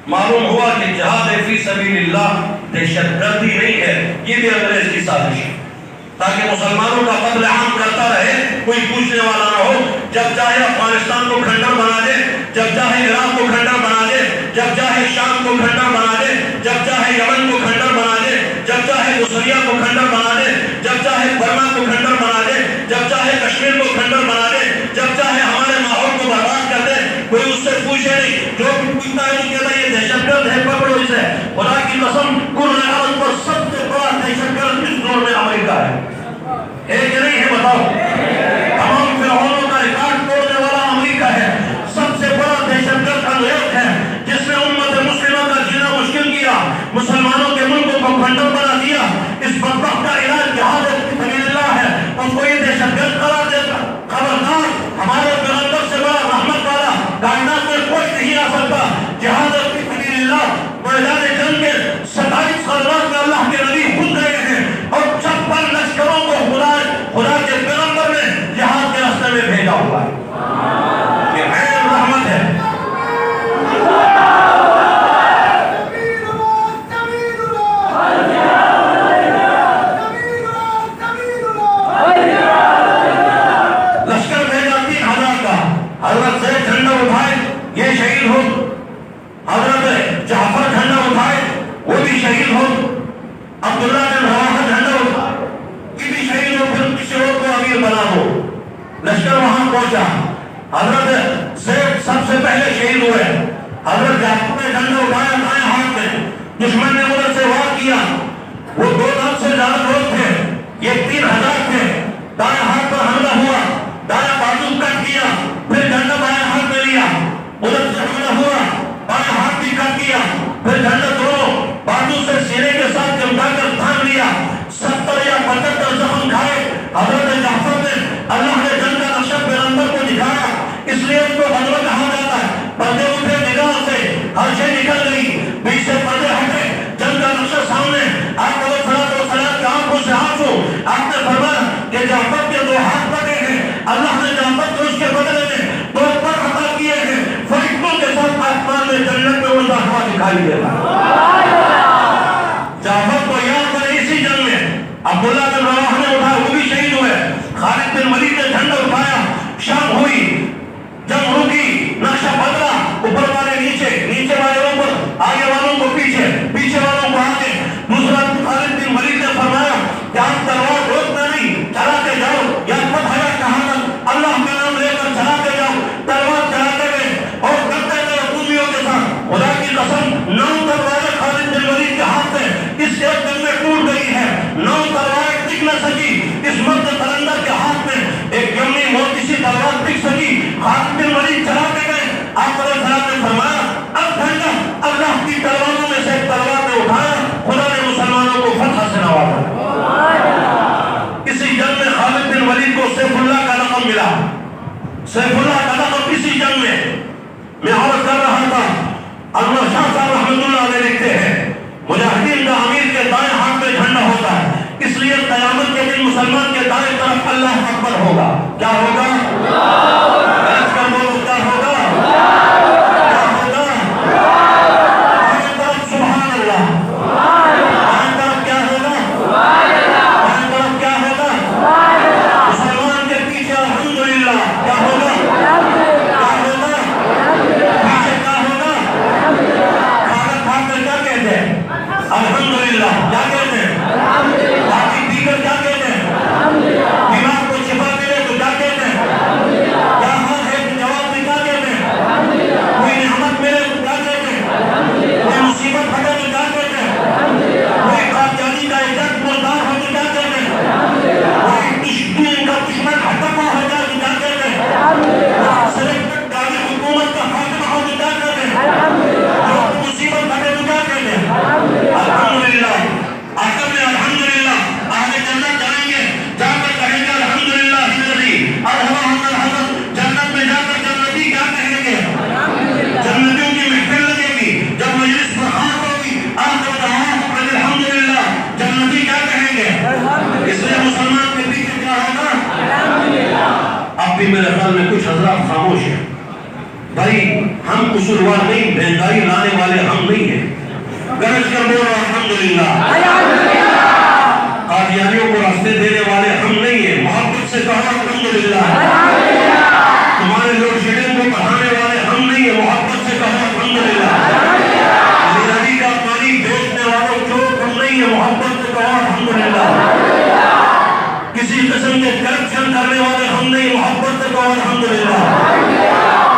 معلوم ہوا کہ جہاد فی سبیل اللہ دہشت گردی نہیں ہے یہ بھی انگریز کی سازش ہے تاکہ مسلمانوں کا قتل عام کرتا رہے کوئی پوچھنے والا نہ ہو جب چاہے افغانستان کو کھنڈر بنا دے جب چاہے عراق کو کھنڈر بنا دے جب چاہے شام کو کھنڈر بنا دے جب چاہے یمن کو کھنڈر بنا دے جب چاہے بصریہ کو کھنڈر بنا دے جب چاہے برما کو کھنڈر بنا دے جب چاہے کشمیر کو کھنڈر بنا دے جب چاہے ہمارے ماحول کو برباد کر دے کوئی اس سے پوچھے نہیں جو پوچھتا ہے نہیں کہتا یہ دہشت گرد ہے پکڑو اسے خدا کی قسم کل عرب پر سب سے بڑا دہشت گرد اس دور میں امریکہ ہے کہ نہیں ہے بتاؤ تمام فرعونوں کا ریکارڈ توڑنے والا امریکہ ہے سب سے بڑا دہشت گرد انگریز ہے جس نے امت مسلمہ کا جینا مشکل کیا مسلمانوں کے ملکوں کو کھنڈر بنا دیا اس بدبخت کا علاج جہاد فی سبیل اللہ ہے اور کوئی دہشت گرد قرار دیتا خبردار ہمارے پیغمبر سے بڑا رحمت والا کائنات میں کوئی نہیں آ سکتا جہاد فی سبیل اللہ میدان جنگ کے 27 غزوات میں اللہ کے نبی خود گئے ہیں اور 56 لشکروں کو خدا کے پیغمبر نے جہاد کے راستے میں بھیجا ہوا ہے یہ عین رحمت ہے دشمن نے ادھر سے وار کیا، وہ 2 لاکھ سے زیادہ لوگ تھے، یہ 3000 تھے، دائیں ہاتھ پر حملہ ہوا، دائیں بازو کٹ کیا، پھر جھنڈا بائیں ہاتھ میں لیا، ادھر سے حملہ ہوا، بائیں ہاتھ بھی کٹ کیا، پھر جھنڈا دونوں بازو سے سینے کے ساتھ چمٹا کر تھام لیا، 70 یا 75 زخم کھائے۔ حضرت جعفر نے اللہ نے جنگ کا نقشہ پیغمبر کو دکھایا، اس لیے اس کو غزوہ کہا جاتا ہے۔ پردے اٹھے نگاہ سے، ہر شے نکل گئی، بیچ سے پردے ہٹے، جنگ کا نقشہ سامنے، آپ علیہ السلام کی آنکھوں سے آنسو، آپ نے فرمایا کہ جعفر کے 2 ہاتھ کٹے ہیں، اللہ نے جعفر کو اس کے بدلے میں 2 پر عطا کیے ہیں، فرشتوں کے ساتھ آسمان میں جنت میں اڑتا ہوا دکھائی دیتا ہے۔ جعفر کو یاد کرے اسی جنگ میں عبداللہ بن رواحہ نے اٹھایا، وہ بھی شہید ہوئے، خالد بن ولید نے جھنڈا اٹھایا، شام ہوئی، جنگ رکی، نقشہ بدلا، اوپر والے نیچے، نیچے والے اوپر، آگے والوں کو پیچھے، پیچھے والوں کو آگے۔ دوسرا خالد بن ولید نے فرمایا کہ آپ تلوار روکنا نہیں، چلا کے جاؤ، یا فتح یا شہادت، اللہ کا نام لے کر چلا کے جاؤ، تلوار چلاتے گئے اور کرتے گئے رومیوں کے ساتھ۔ خدا کی قسم 9 تلواریں خالد بن ولید کے ہاتھ سے اس ایک دن میں ٹوٹ گئی ہے، 9 تلواریں ٹک نہ سکی اس مرد قلندر کے ہاتھ میں، ایک یمنی موٹی سی تلوار ٹک سکی، خالد بن ولید چلاتے گئے۔ آپ علیہ السلام نے فرمایا اب جھنڈا اللہ کی تلواروں میں سے ایک تلوار نے اٹھایا، خدا نے مسلمانوں کو فتح سے نوازا۔ اسی جنگ میں خالد بن ولید کو سیف اللہ کا لقب ملا، سیف اللہ کا لقب اسی جنگ میں عرض کر رہا تھا۔ انور شاہ صاحب رحمۃ اللہ علیہ لکھتے ہیں مجاہدین کا امیر کے دائیں ہاتھ میں جھنڈا ہوتا ہے، اس لیے قیامت کے دن مسلمان کے دائیں طرف اللہ اکبر ہوگا۔ کیا ہوگا؟ بیٹھ کر بولو، کیا ہوگا؟ کیا ہوگا؟ دائیں طرف سبحان اللہ، دائیں طرف کیا ہوگا؟ دائیں طرف کیا ہوگا؟ مسلمان کے پیچھے الحمدللہ کیا ہوگا؟ کیا ہوگا؟ پیچھے کیا ہوگا؟ کھانا کھا کر کیا کہتے ہیں؟ الحمدللہ کیا کہتے ہیں؟ باقی پی کر کیا کہتے ہیں؟ بیمار کو شفا ملے تو کیا کہتے ہیں؟ کیا حال ہے تو جواب میں کیا کہتے ہیں؟ کوئی نعمت ملے تو کیا کہتے ہیں؟ کوئی مصیبت پھٹے تو کیا کہتے ہیں؟ کوئی قادیانی کا عزت مردار ہو تو کیا کہتے ہیں؟ کوئی دین کا دشمن ہٹپا ہو جائے تو کیا کہتے ہیں؟ سلیکٹڈ گاڑی حکومت کا خاتمہ ہو تو کیا کہتے ہیں؟ مصیبت پھٹے تو کیا کہتے ہیں؟ الحمدللہ۔ آخر میں الحمدللہ اہل جنت جائیں گے، جا کر کہیں گے الحمدللہ الذی اذهب الحزن، جنت میں جا کر جنتی کیا کہیں گے؟ جنتیوں کی محفل لگے گی، جب مجلس برخاست ہوگی آخر دعواہم ان الحمدللہ، جنتی کیا کہیں گے؟ اس لیے مسلمان کے پیچھے کیا ہوگا؟ اب بھی میرے خیال میں کچھ حضرات خاموش ہیں۔ بھائی ہم قصوروار نہیں، مہنگائی لانے والے ہم نہیں ہیں، گرج کر بولو الحمدللہ۔ قادیانیوں کو راستے دینے والے ہم نہیں ہیں، محبت سے کہو الحمدللہ۔ تمہارے لوڈ شیڈنگ کو بڑھانے والے ہم نہیں ہیں، محبت سے کہو الحمدللہ۔ ندی کا پانی بیچنے والوں چور ہم نہیں ہیں، محبت سے کہو الحمدللہ۔ کسی قسم کے کرپشن کرنے والے ہم نہیں، محبت سے کہو الحمدللہ۔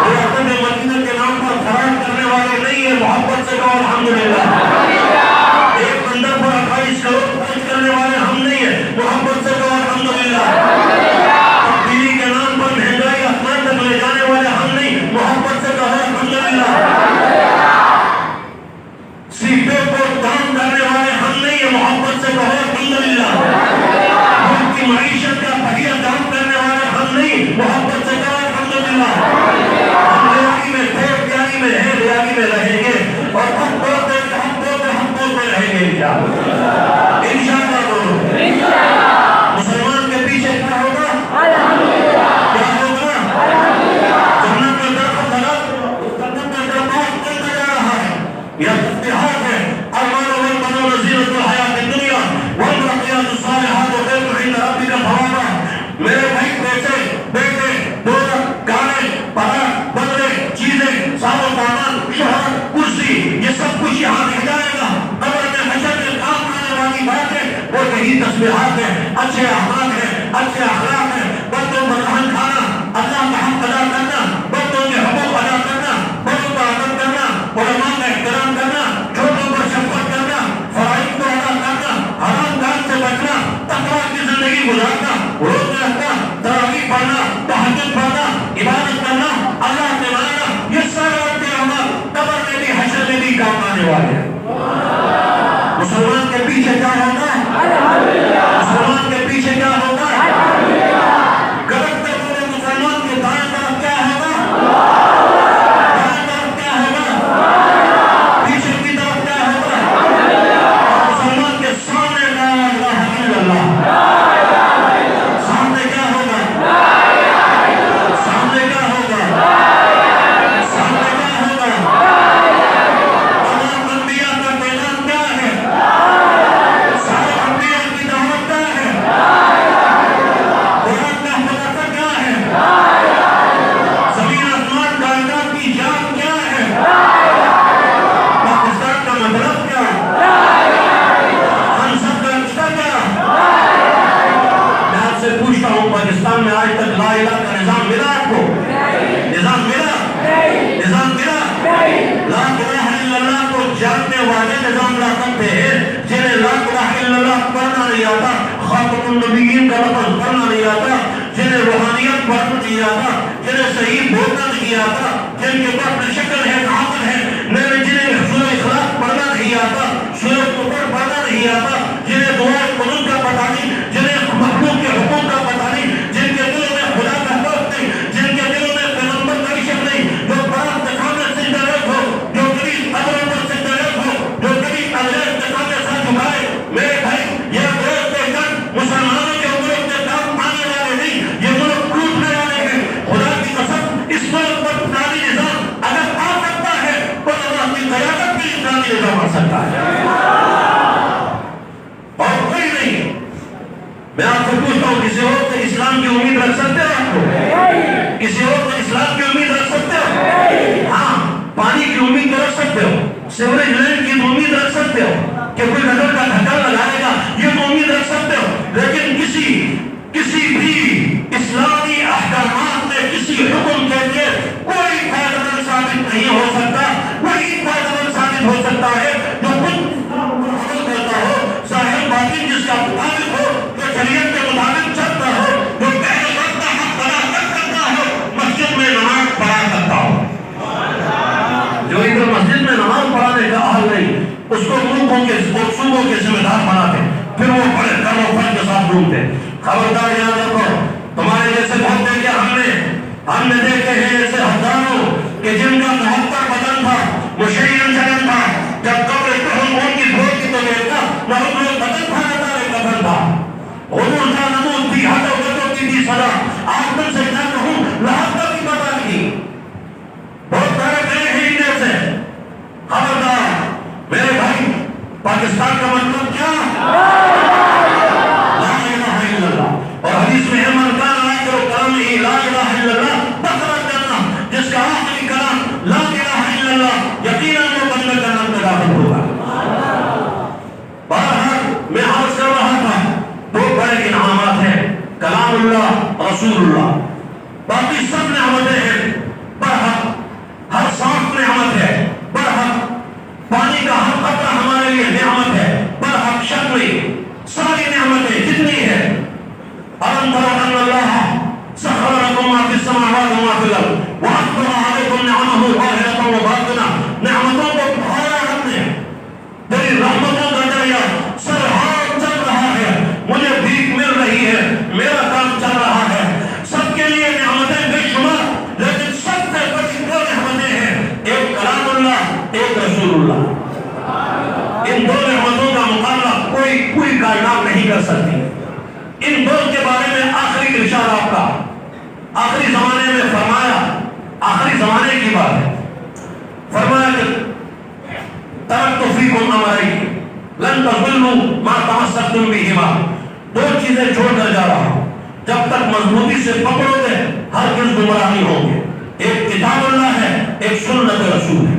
ریاست مدینہ کے نام پر خراب کرنے والے نہیں ہیں، محبت سے کہو الحمدللہ۔ ایک بندر پر 28 کروڑ خرچ کرنے والے ہم نہیں ہیں، محبت سے کہو الحمدللہ۔ تبدیلی کے نام پر مہنگائی آسمان تک لے جانے والے ہم نہیں، محبت سے کہو الحمدللہ۔ سیٹوں کو دام کرنے والے ہم نہیں ہیں، محبت سے کہو الحمدللہ۔ ملک کی معیشت کا بڑھیا دام کرنے والے ہم نہیں، محبت سے کہو الحمدللہ۔ ہم ریاضی میں تھے، ریاضی میں ہیں، ریاضی میں رہیں گے، اور ہم بولتے رہیں گے انشاءاللہ۔ انشاءاللہ بولو۔ مسلمان کے پیچھے کیا ہوگا؟ کیا ہوگا؟ جنت میں درخت لگا، جنت میں درخت چلتا جا رہا ہے، یہ اتحاد ہے۔ المال والبنون زینۃ الحیات الدنیا والباقیات الصالحات خیر عند ربک ثوابا۔ میرے بھائی بیٹے دولت گاڑے پہاڑ بدلے چیزیں سارو سامان شہرت کرسی یہ سب کچھ یہاں رہ جائے گا، قبر میں حشر میں کام آنے والی بات ہے وہ یہی تسبیحات ہیں، اچھے اعمال ہیں، اچھے اخلاق ہیں، بندوں پر رحم کھانا، اللہ کا حق ادا کرنا، بندوں کے حقوق ادا کرنا، بڑوں کا ادب کرنا، علماء کا احترام کرنا، چھوٹوں پر شفقت کرنا، بنانے والے ہیں۔ مسلمان کے پیچھے کیا ہوگا؟ مسلمان کے پیچھے کیا ہوگا؟ گرجتے ہوئے مسلمان کے دائیں طرف کیا ہوگا؟ دائیں طرف کیا ہوگا؟ پیچھے کی طرف کیا ہوگا؟ مسلمان کے سامنے لا الہ الا اللہ، سامنے کیا ہوگا؟ سامنے کیا ہوگا؟ سامنے کیا ہوگا؟ تمام انبیاء کا پیغام کیا ہے؟ سارے انبیاء کی دعوت کیا ہے؟ قرآن کا خلاصہ کیا ہے؟ زمین آسمان کائنات کی جان کیا ہے؟ پاکستان کا مطلب کیا؟ ہم سب کا رشتہ کیا؟ میں آپ سے پوچھتا ہوں، پاکستان میں آج تک لا الہ کا نظام ملا آپ کو؟ نظام ملا؟ نظام ملا؟ لا الہ الا اللہ کو جاننے والے نظام لا سکتے ہیں، جنہیں لا الہ الا اللہ پڑھنا نہیں آتا، خاتم النبیین کا لفظ پڑھنا نہیں آتا، جنہیں روحانیت پڑھنا نہیں آتا، جنہیں صحیح بولنا نہیں آتا، جن کے پاس شکل ہے، عقل ہے، جنہیں سورہ اخلاص پڑھنا نہیں آتا، سورہ قمر پڑھنا نہیں آتا، جنہیں دعائے قنوت کا پتہ نہیں، جنہیں مخلوق کے حقوق کا پتہ نہیں، جن کے دلوں میں خدا کا خوف نہیں، جن کے دلوں میں پیغمبر کا عشق نہیں، جو برات دکھانے سے ڈرت ہو، جو کبھی قبروں پر سے ڈرت ہو، جو کبھی انگریز دکھانے سے جھکائے، میرے بھائی یہ انگریز دیکھ کر مسلمانوں کے ملک کے کام آنے والے نہیں، یہ ملک ٹوٹنے والے ہیں۔ خدا کی قسم، اس ملک پر اسلامی نظام اگر آ سکتا ہے تو اللہ کی قیادت میں اسلامی نظام آ سکتا ہے، اور کوئی نہیں۔ میں آپ سے پوچھتا ہوں، کسی اور سے اسلام کی امید رکھ سکتے ہو آپ کو؟ کسی اور سے اسلام کی امید رکھ سکتے ہو؟ ہاں، پانی کی امید تو رکھ سکتے ہو، سیوریج لائن کی امید رکھ سکتے ہو کہ کوئی نظر کا ڈھکن لگائے گا، یہ تو امید رکھ سکتے ہو، لیکن کسی بھی اسلامی احکامات میں کسی حکم کے لیے کوئی فائدہ مند ثابت نہیں ہو سکتا۔ وہی فائدہ مند ثابت ہو سکتا ہے جو خود عمل کرتا ہو، ظاہر باطن جس کا مطابق ہو، جو شریعت کے مطابق چلتا ہو، جو پہلے وقت کا حق ادا کر سکتا ہو، مسجد میں نماز پڑھا سکتا ہو۔ جو ادھر مسجد میں نماز پڑھانے کا اہل نہیں، اس کو ملکوں کے اور صوبوں کے ذمہ دار بناتے، پھر وہ بڑے کر و فن کے ساتھ ڈھونڈتے۔ خبردار یاد رکھو، تمہارے جیسے بہت دیکھے ہم نے دیکھے ہیں ایسے ہزاروں کہ جن کا 72 بدن تھا، مشین جنن تھا، جب قبر کہن ان کی دھوتی تو دیکھتا، نہ ان میں بدن تھا نہ دار قبر تھا۔ حضور کا نمود تھی، حد و وقت کی تھی صدا، آج تم سے کیا کہوں، لحظ کا بھی پتا نہیں۔ بہت سارے گئے ہیں انہیں سے۔ خبردار میرے بھائی، پاکستان کا مطلب کیا؟ لا الہ الا اللہ، اور حدیث میں ہے من کان آخر کلامہ لا الہ الا اللہ دخل الجنہ، جس کا آخری کلام لا الہ الا اللہ، یقیناً وہ بندہ جنت میں داخل ہوگا۔ بہرحال میں عرض کر رہا تھا، دو بڑے انعامات ہیں، کلام اللہ، رسول اللہ، باقی سب نعمتیں ہیں برحق، ہر سانس نعمت ہے برحق، پانی کا ہر قطرہ ہمارے لیے نعمت ہے برحق، شک نہیں، ساری نعمتیں جتنی ہیں۔ أَلَمْ تَرَوْا أَنَّ اللَّهَ سَخَّرَ لَكُم مَّا فِي السَّمَاوَاتِ وَمَا فِي الْأَرْضِ وَأَسْبَغَ عَلَيْكُمْ نِعَمَهُ ظَاهِرَةً وَبَاطِنَةً، نعمتوں کو بڑھایا ہم نے، تیری رحمتوں کا دریا سرحال چل رہا ہے، مجھے بھیک مل رہی ہے، میرا کام چل رہا ہے، سب کے لیے نعمتیں بے شمار، لیکن سب سے بڑی دو نعمتیں ہیں، ایک کلام اللہ، ایک رسول اللہ۔ ان دو نعمتوں کا مقابلہ کوئی کائنات نہیں کر سکتی۔ ان دو کے بارے میں آخری ارشاد آپ کا آخری زمانے میں فرمایا، آخری زمانے کی بات ہے، فرمایا کہ ترکت فیکم امرین لن تضلوا ما تمسکتم بہما، دو چیزیں چھوڑ کر جا رہا ہوں، جب تک مضبوطی سے پکڑو گے ہرگز گمراہ نہیں ہوں گے۔ ایک کتاب اللہ ہے، ایک سنت رسول ہے۔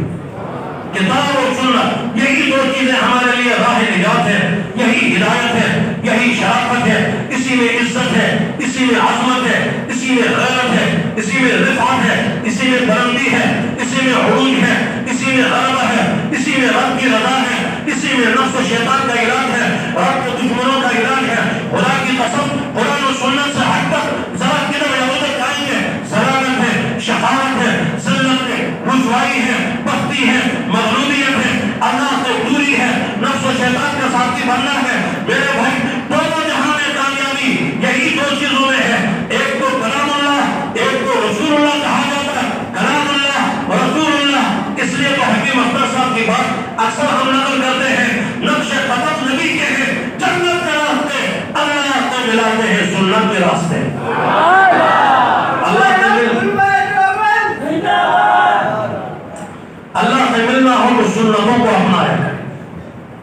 کتاب اور سنت، یہی دو چیزیں ہمارے لیے راہ نجات ہے، یہی ہدایت ہے، یہی شرافت ہے، اسی میں عزت ہے، اسی میں عظمت ہے، اسی میں غیرت ہے، اسی میں رفعت ہے، اسی میں بلندی ہے، اسی میں عروج ہے، اسی میں غلبہ ہے، اسی میں رب کی رضا ہے، اسی میں نفس و شیطان کا علاج ہے، رب کے دشمنوں کا علاج ہے۔ خدا کی قسم، قرآن و سنت سے ہٹ کر ذرا کدھر یا ادھر جائیں گے، ضلالت ہے، شقاوت ہے، ذلت ہے، رسوائی ہے، پستی ہے، مغلوبیت ہے۔ اللہ ہم نقل کرتے ہیں نقش قدم نبی کے ہیں، جنت کے راستے اللہ کو ملاتے ہیں سنت کے راستے۔ اللہ سے ملنا ہو تو سنتوں کو اپنائے۔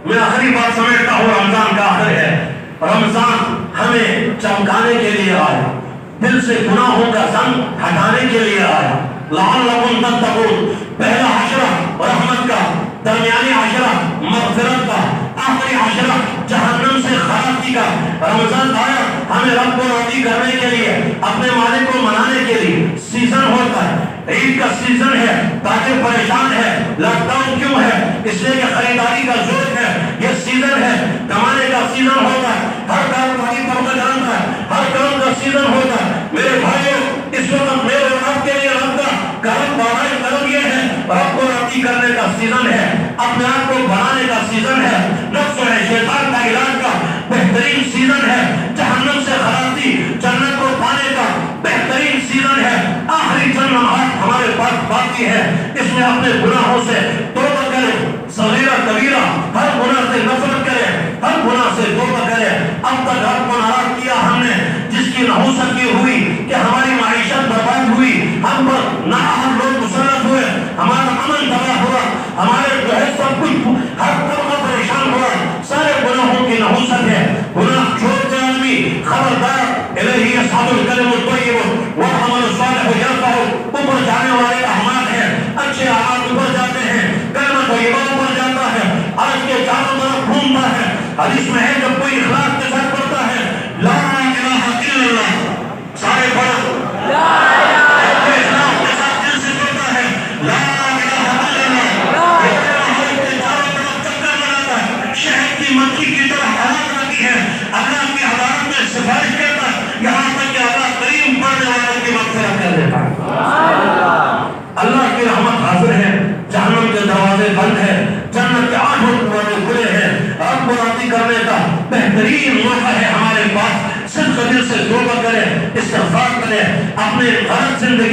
میں آخری بات سمجھتا ہوں، رمضان کا آخر ہے، رمضان ہمیں چمکانے کے لیے آیا، دل سے گناہوں کا زنگ ہٹانے کے لیے آیا۔ لعلکم تتقون، پہلا عشرہ رحمت کا، درمیانی عشرہ مغفرت کا، آخری عشرہ جہنم سے خلاصی کا۔ رمضان آیا ہمیں رب کو راضی کرنے کے لیے، اپنے مالک کو منانے کے لیے۔ سیزن ہوتا ہے، عید کا سیزن ہے، تاجر پریشان ہے، لاک ڈاؤن کیوں ہے؟ اس لیے کہ خریداری کا زور ہے۔ یہ سیزن ہے، کمانے کا سیزن ہوتا ہے، ہر کاروباری طبقہ جانتا ہے، ہر کام کا سیزن ہوتا ہے۔ میرے بھائیوں، اس وقت میرے رب کے لیے رب کا کرم بڑھائے، کرم یہ ہے رب کو راضی کرنے کا سیزن ہے، اپنے آپ کو بنانے کا سیزن ہے، نفس و شیطان کا علاج کا بہترین سیزن ہے، جہنم سے خلاصی، جنت کو پانے کا بہترین سیزن ہے۔ آخری چند لمحات ہمارے پاس باقی ہے، اس میں اپنے گناہوں سے توبہ کریں، صغیرہ کبیرہ ہر گناہ سے نفرت کریں، ہر گناہ سے توبہ کریں۔ اب تک رب کو ناراض کیا ہم نے، جس کی نحوست کی ہوئی کہ ہماری معیشت برباد ہوئی، ہم پر نااہل لوگ مسلط ہوئے، ہمارا امن تباہ ہوا، ہمارے جو ہے سب کچھ ہر طبقہ پریشان ہوا، سارے گناہوں کی نحوست ہے۔ گناہ چھوڑ دے آدمی، خبردار، الیہ یصعد الکلم الطیب والعمل الصالح یرفعہ، اوپر جانے والے اعمال ہیں، اچھے اعمال اوپر جاتے ہیں، کلمہ طیبہ اوپر جاتا ہے، عرش کے چاروں طرف گھومتا ہے۔ حدیث میں ہے جب کوئی اخلاص کے ساتھ پڑھتا ہے لا الہ الا اللہ، سارے پڑھو لا الہ الا اللہ، کے ساتھ دل سے پڑھتا ہے لا الہ الا اللہ، یہ ماحول کے چاروں طرف چکر لگاتا ہے، شہد کی مکھی کی طرح حالات آتی ہے، اللہ کی عدالت میں سفارش کرتا ہے، یہاں تک کہ اللہ کریم پڑھنے والوں کی مغفرت کر دیتا ہے۔ اللہ کی رحمت حاضر ہے، جہنم کے دروازے بند ہیں، جنت کے 8 دروازے کھلے ہیں۔ رب کو راضی کرنے کا بہترین موقع ہے ہمارے پاس۔ صدق دل سے توبہ کریں، استغفار کریں، اپنے غلط زندگی